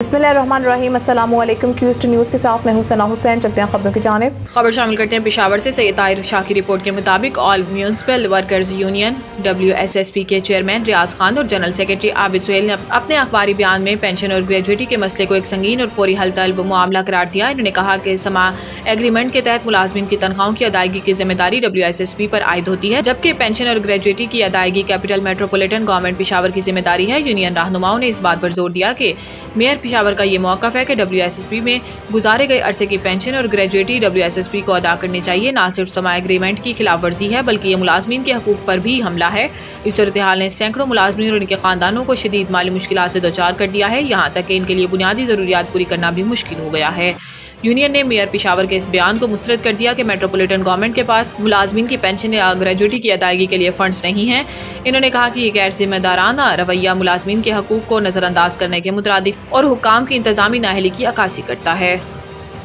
बिस्मिल्लाहिर्रहमानिर्रहीम। अस्सलाम वालेकुम। क्यूस्ट न्यूज़ के साथ मैं हूं सना हुसैन। चलते हैं खबरों की जानिब। खबर शामिल करते हैं पेशावर से। सैयद ताहिर शाह की रिपोर्ट के मुताबिक all municipal workers union WSSP के चेयरमैन रियाज खान और जनरल सेक्रेटरी आबिद सुहेल ने अपने अखबारी बयान में पेंशन और ग्रेजुएटी के मसले को एक संगीन और फौरी हल तलब मामला करार दिया। इन्होंने कहा कि समा एग्रीमेंट के तहत मुलाजमीन की तनख्वाहों की अदायगी की जिम्मेदारी WSSP पर आयद होती है, जबकि पेंशन और ग्रेजुएटी की अदायगी कैपिटल मेट्रोपॉलिटन गवर्नमेंट पेशावर की जिम्मेदारी है। यूनियन रहनुमाओं ने इस बात पर जोर दिया कि मेयर पेशावर का ये मौक़िफ़ है कि WSSP में गुजारे गए अरसे की पेंशन और ग्रेजुएटी WSSP को अदा करनी चाहिए। ना सिर्फ समा एग्रीमेंट की खिलाफ वर्जी है बल्कि ये मुलाजमीन के हकूक़ पर भी हमला है। इस सूरत हाल ने सैकड़ों मुलाजमीन और उनके ख़ानदानों को शदीद माली मुश्किलात से दोचार कर दिया है, यहाँ तक कि इनके लिए बुनियादी ज़रूरियात पूरी करना भी मुश्किल हो गया है। यूनियन ने मेयर पेशावर के इस बयान को मुस्तरद कर दिया कि मेट्रोपॉलिटन गवर्नमेंट के पास मुलाजमीन की पेंशन या ग्रेजुएटी की अदायगी के लिए फंड्स नहीं हैं। इन्होंने कहा कि ये गैर जिम्मेदाराना रवैया मुलाजमीन के हकूक़ को नज़रअंदाज करने के मुतरादिफ और हुक्काम की इंतज़ामी नाअहली की अक्कासी करता है।